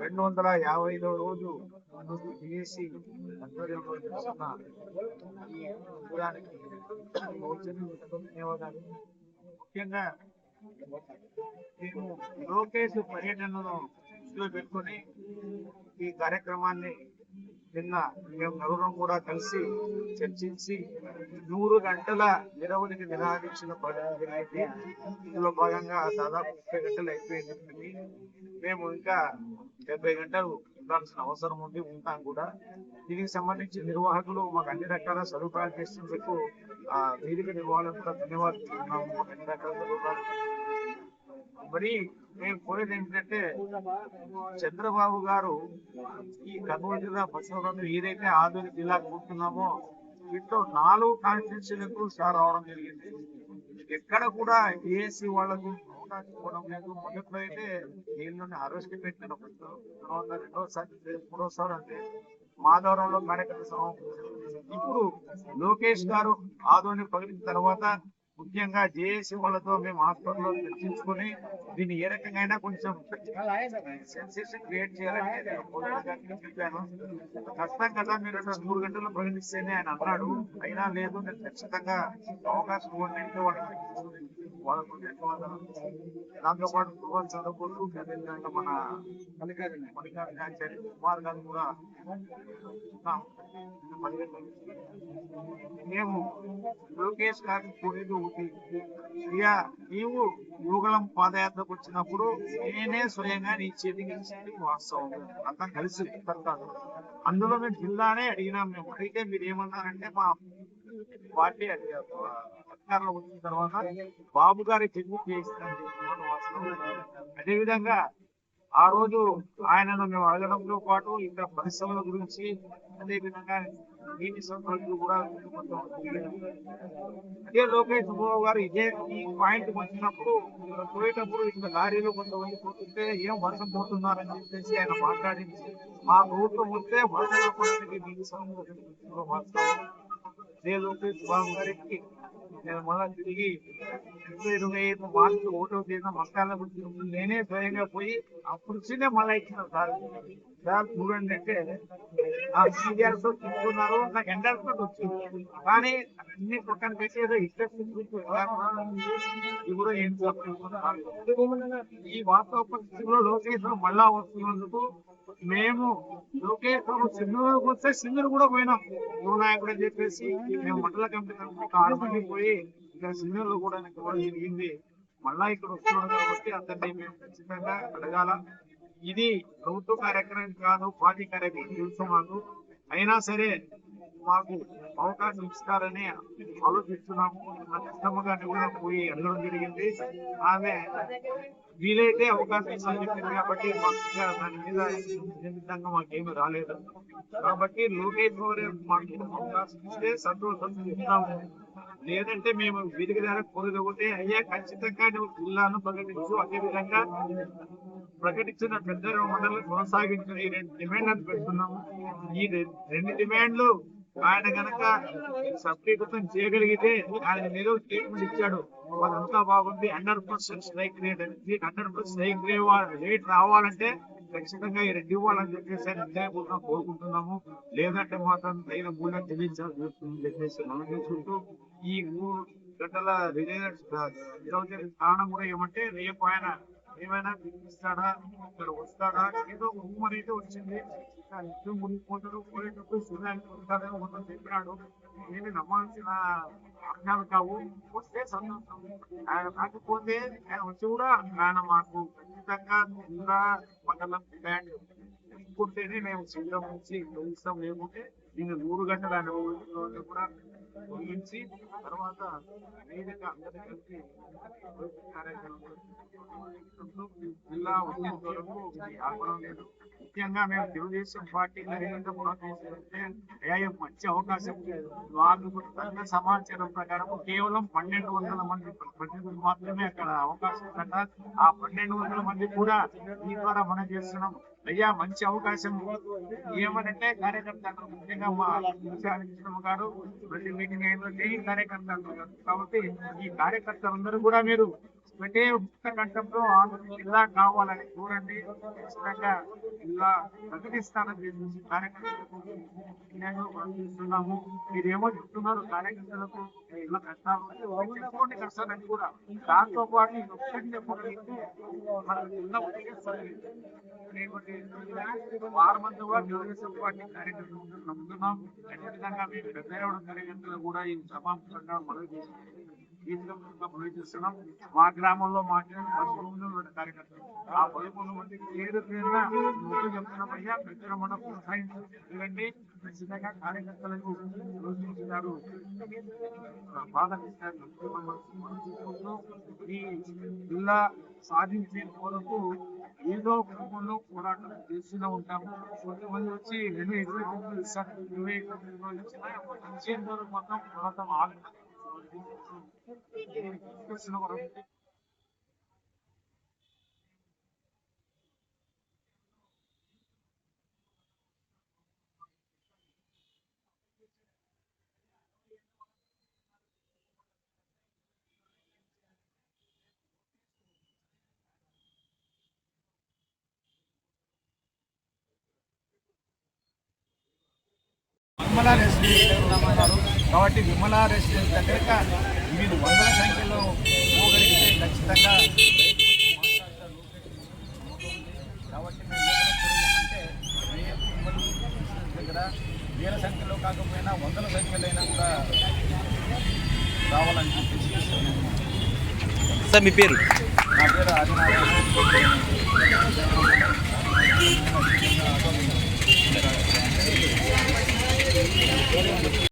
255వ రోజు చేసి ఆధ్వర్యంలో జరుగుతున్న ఈ ప్రోగ్రానికి ధన్యవాదాలు. ముఖ్యంగా మేము లోకేష్ పర్యటనను దృష్టిలో పెట్టుకొని ఈ కార్యక్రమాన్ని నిన్న మేము నలుగురం కూడా కలిసి చర్చించి 100 గంటల నిరవధిక నిరాదీక్షణ జరిగింది. ఇందులో భాగంగా దాదాపు 30 గంటలు అయిపోయింది. మేము ఇంకా 70 గంటలు ఉండాల్సిన అవసరం ఉంది, ఉంటాం కూడా. దీనికి సంబంధించి నిర్వాహకులు మాకు అన్ని రకాల సదుపాయాలు చేసినందుకు ఆ వేదిక నిర్వాహకులకు కూడా ధన్యవాదాలు. అన్ని రకాల సదుపాయాలు. మరి మేము కోరేది ఏంటంటే, చంద్రబాబు గారు ఈ కర్నూలు జిల్లా బసవరాజు ఏదైతే ఆధునిక జిల్లా కూర్చున్నామో వీటిలో 4 కాన్స్టిట్యూన్సీలకు సార్ రావడం జరిగింది. ఎక్కడ కూడా ఏఎస్సీ వాళ్ళకు అవకాశం ఇవ్వడం లేదు. మొదట్లో అయితే వీళ్ళని అరెస్ట్ పెట్టిన తర్వాత రెండోసారి మూడోసారి అంటే మాధవరంలో కార్యకర్త సమావేశం. ఇప్పుడు లోకేష్ గారు ఆధునిక ప్రకటించిన తర్వాత ముఖ్యంగా జేఏసీ వాళ్ళతో మేము హాస్పిటల్లో చర్చించుకొని దీన్ని ఏ రకంగా కొంచెం సెన్సేషన్ క్రియేట్ చేయాలని చెప్పాను. కష్టం కదా, మీరు 3 గంటల్లో ప్రకటిస్తేనే ఆయన అన్నాడు. అయినా లేదు, నేను ఖచ్చితంగా అవకాశం ఇవ్వండి వాళ్ళకు. దాంతో పాటు కుమార్ చంద్రబాబు మన మల్లికార్జున కుమార్ గారు కూడా మేము లోకేష్ గారికి కోరేది ఒకటి, నీవు యువగలం పాదయాత్రకు వచ్చినప్పుడు నేనే స్వయంగా నీ చేతికి ఇచ్చింది వాస్తవం, అంతా కలిసి చెప్తాను. అందులో మేము జిల్లానే అడిగినాం. మేము అడిగితే మీరు ఏమన్నారంటే, మా పార్టీ అధికారంలో వచ్చిన తర్వాత బాబు గారి చెల్లి చేయిస్తుంది వాస్తవం. అదేవిధంగా ఆ రోజు ఆయనను మేము అడగడంతో పాటు ఇక్కడ పరిశ్రమల గురించి, అదేవిధంగా నీటి సౌకర్యాలు కూడా అదే లోకేష్ బాబు గారు ఇదే ఈ పాయింట్ వచ్చినప్పుడు పోయేటప్పుడు ఇక్కడ లారీలో కొంతమంది పోతుంటే ఏం వర్షం పోతున్నారని చెప్పేసి ఆయన మాట్లాడించి మా ప్రభుత్వం వస్తే వర్షం ఆపడానికి నీటి సౌకర్యం. అదే లోకేష్ బాబు గారికి నేను మళ్ళా తిరిగి 2025 మార్చి 1వ తేదీన మస్తాల గురించి నేనే స్వయంగా పోయి అప్పుడు చిన్న మళ్ళా ఇచ్చిన సార్ చూడండి అంటే ఆ సీరియల్స్ తీసుకున్నారు. నాకు ఎండాల్సినట్టు వచ్చింది, కానీ అన్ని పక్కన పెట్టి ఏదో ఇప్పుడు ఏం ఈ వాస్తవ పరిస్థితుల్లో లోకేష్ మళ్ళా వస్తున్నందుకు మేము లోకేష్ సింధూరు వస్తే సింధూరు కూడా పోయినాం. యువనాయకుడు అని చెప్పేసి మేము మండల కమిటీ 6 మంది పోయి ఇక్కడ సింధూరులో కూడా జరిగింది. మళ్ళా ఇక్కడ వస్తున్నాడు కాబట్టి అతన్ని మేము ఖచ్చితంగా అడగాల. ఇది ప్రభుత్వ కార్యక్రమం కాదు, పార్టీ కార్యక్రమం తెలుసు మాకు. అయినా సరే మాకు అవకాశం ఇస్తారని ఆలోచిస్తున్నాము. కృష్ణమ్మ గారిని కూడా పోయి అడగడం జరిగింది. ఆమె వీలైతే అవకాశం ఇస్తారని చెప్పింది కాబట్టి దాని మీద నిమిత్తంగా మాకేమీ రాలేదు. కాబట్టి లోకేష్ మాకు అవకాశం ఇస్తే సంతోషం ఇస్తాము. లేదంటే మేము వీధికి ద్వారా కోరిక ఒకటే, అయ్యా ఖచ్చితంగా నువ్వు జిల్లాను ప్రకటించు, అదేవిధంగా ప్రకటించిన పెద్ద మండలం కొనసాగించిన ఈ 2 డిమాండ్లను పెడుతున్నాము. ఈ 2 డిమాండ్లు ఆయన కనుక సఫలీకృతం చేయగలిగితే ఆయన మీద స్టేట్మెంట్ ఇచ్చాడు, వాళ్ళంతా బాగుంది, 100% స్ట్రైక్ రేట్ అనేది. 100% స్ట్రైక్ రేట్ రావాలంటే ఖచ్చితంగా ఈ 2 ఇవ్వాలని చెప్పేసి నిర్ణయపూర్వకంగా కోరుకుంటున్నాము. లేదంటే మాత్రం తగిన మూల్యం చెల్లించాల్సి వస్తుందని చెప్పేసి మనం చేసుకుంటూ ఈ 3 గంటల కారణం కూడా ఏమంటే, రేపు ఆయన ఏమైనా పిలిపిస్తాడా, ఇక్కడ వస్తాడా, ఏదో రూమర్ అయితే వచ్చింది. మునిగిపోతాడు, పోయేటప్పుడు సూర్యానికి వస్తాడని మొత్తం చెప్పినాడు. ఏమి నమ్మాల్సిన అర్థాలు కావు. వస్తే సంతోషం. ఆయన కాకపోతే ఆయన వచ్చి కూడా ఆయన మాకు ఖచ్చితంగా జిల్లా మండలం డిమాండ్ తీసుకుంటేనే మేము సిద్ధం నుంచి ఇస్తాం. లేకుంటే నేను 100 గంటల అనుభవం కూడా ముగించి తర్వాత వేదిక అందరి కలిసి జిల్లా వచ్చేంత వరకు ఆపడం లేదు. ముఖ్యంగా మేము తెలుగుదేశం పార్టీ మంచి అవకాశం. వాళ్ళకు తగిన సమాచారం ప్రకారం కేవలం 1200 మంది ప్రతినిధులు మాత్రమే అక్కడ అవకాశం కట్ట. ఆ 1200 మంది కూడా ఈ ద్వారా మనం చేస్తున్నాం. అయ్యా మంచి అవకాశం ఏమనంటే కార్యకర్తలు, ముఖ్యంగా మా కృష్ణ గారు ప్రతి మీటింగ్ అయిన కార్యకర్తలు. కాబట్టి ఈ కార్యకర్తలందరూ కూడా మీరు పెట్టే పుస్తకంలో జిల్లా కావాలని చూడండి. ఖచ్చితంగా జిల్లా ప్రకటిస్తానని చెప్పేసి కార్యకర్తలకు నేను పంపిస్తున్నాము. మీరేమో చెప్తున్నారు కార్యకర్తలకు ఇలా కష్టాలు చెప్పుకోండి కష్టాలని కూడా. దాంతో పాటు ఇది ఒక్కటి చెప్పగలిగితే మనకు ఉన్న ఉద్దేశం వారం మంది కూడా తెలుగుదేశం పార్టీ కార్యకర్తలు నమ్ముతున్నాం. అదేవిధంగా మేము పెద్ద కార్యకర్తలు కూడా ఈ సమావేశంగా మొదలు చేస్తున్నాం. మా గ్రామంలో మాత్రం 13 మంది కార్యకర్తలు. ఆ 13 మంది పేరు పేరున ముందు చెప్తున్నామయ్యా, ప్రజలు మనం ప్రోత్సహించండి. ఖచ్చితంగా కార్యకర్తలకు ప్రోత్సహించారు, బాధనిస్తారు. ఈ జిల్లా సాధించే కొరకు ఏదో రూపంలో పోరాటం చేస్తూనే ఉంటాము. కొంతమంది వచ్చి 20 ఇస్తారు, 20 ఇచ్చిన మొత్తం పోరాటం ఆగుతుంది. విమలా రెసిడెన్స్ ఉన్నామన్నారు కాబట్టి విమలా రెసిడెన్స్ దగ్గర మీరు వందల సంఖ్యలో పోగలిగితే ఖచ్చితంగా కాబట్టి మేము అంటే దగ్గర వేల సంఖ్యలో కాకపోయినా వందల సంఖ్యలైనా కూడా రావాలని చెప్పేసి సార్ మీ పేరు? నా పేరు ఆదినారాయణ.